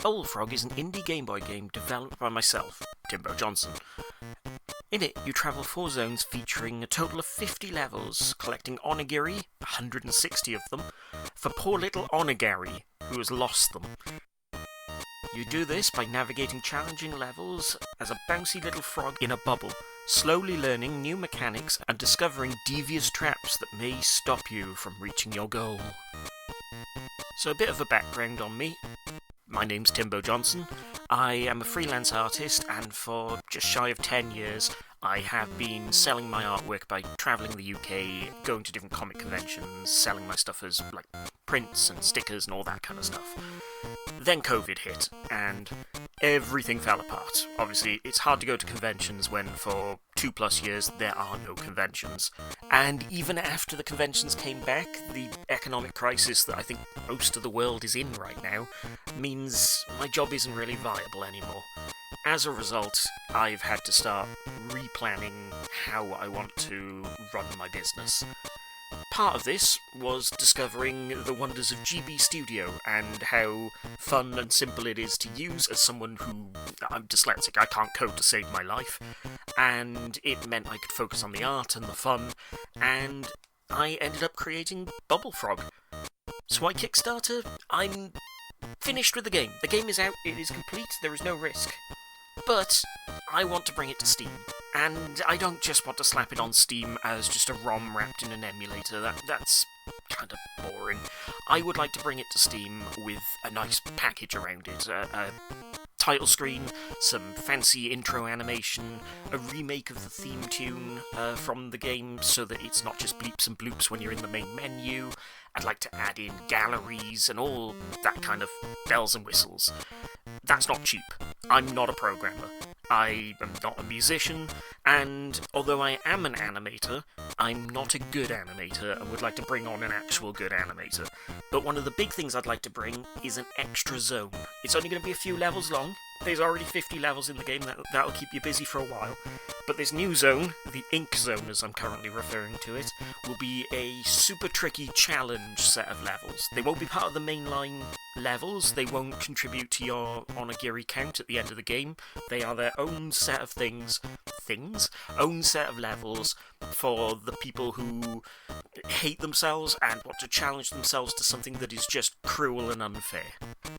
Bullfrog is an indie Game Boy game developed by myself, Timbo Johnson. In it, you travel 4 zones featuring a total of 50 levels, collecting onigiri, 160 of them, for poor little Onigiri, who has lost them. You do this by navigating challenging levels as a bouncy little frog in a bubble, slowly learning new mechanics and discovering devious traps that may stop you from reaching your goal. So a bit of a background on me. My name's Timbo Johnson. I am a freelance artist, and for just shy of 10 years I have been selling my artwork by travelling the UK, going to different comic conventions, selling my stuff as like prints and stickers and all that kind of stuff. Then COVID hit, and everything fell apart. Obviously, it's hard to go to conventions when for 2+ years there are no conventions. And even after the conventions came back, the economic crisis that I think most of the world is in right now means my job isn't really viable anymore. As a result, I've had to start replanning how I want to run my business. Part of this was discovering the wonders of GB Studio and how fun and simple it is to use as someone who... I'm dyslexic, I can't code to save my life, and it meant I could focus on the art and the fun, and I ended up creating Bubbly. So why Kickstarter? I'm finished with the game. The game is out, it is complete, there is no risk. But I want to bring it to Steam, and I don't just want to slap it on Steam as just a ROM wrapped in an emulator. That's kind of boring. I would like to bring it to Steam with a nice package around it. A title screen, some fancy intro animation, a remake of the theme tune from the game so that it's not just bleeps and bloops when you're in the main menu. I'd like to add in galleries and all that kind of bells and whistles. That's not cheap. I'm not a programmer. I am not a musician, and although I am an animator, I'm not a good animator and would like to bring on an actual good animator. But one of the big things I'd like to bring is an extra zone. It's only going to be a few levels long. There's already 50 levels in the game, that'll keep you busy for a while. But this new zone, the Ink Zone as I'm currently referring to it, will be a super tricky challenge set of levels. They won't be part of the mainline levels, they won't contribute to your onigiri count at the end of the game. They are their own set of own set of levels for the people who hate themselves and want to challenge themselves to something that is just cruel and unfair.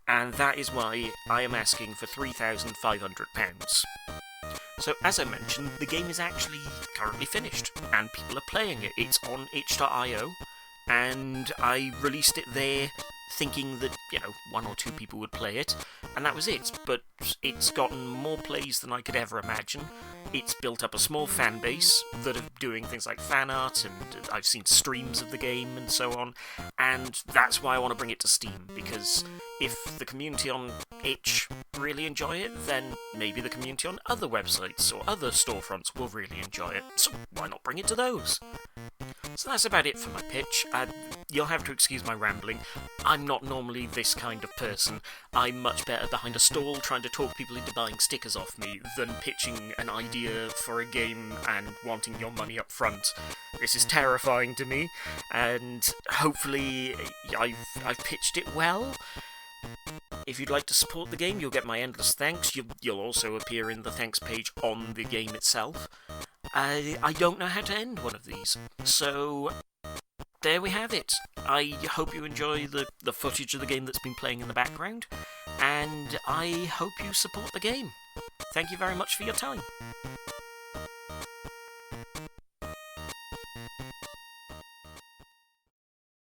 And that is why I am asking for £3,500. So, as I mentioned, the game is actually currently finished, and people are playing it. It's on itch.io, and I released it there thinking that, 1 or 2 people would play it, and that was it. But it's gotten more plays than I could ever imagine. It's built up a small fan base that are doing things like fan art, and I've seen streams of the game and so on, and that's why I want to bring it to Steam, because if the community on itch really enjoy it, then maybe the community on other websites or other storefronts will really enjoy it, so why not bring it to those? So that's about it for my pitch. You'll have to excuse my rambling. I'm not normally this kind of person. I'm much better behind a stall trying to talk people into buying stickers off me than pitching an idea for a game and wanting your money up front. This is terrifying to me, and hopefully I've pitched it well. If you'd like to support the game, you'll get my endless thanks. You'll also appear in the thanks page on the game itself. I don't know how to end one of these, so there we have it. I hope you enjoy the footage of the game that's been playing in the background, and I hope you support the game. Thank you very much for your time.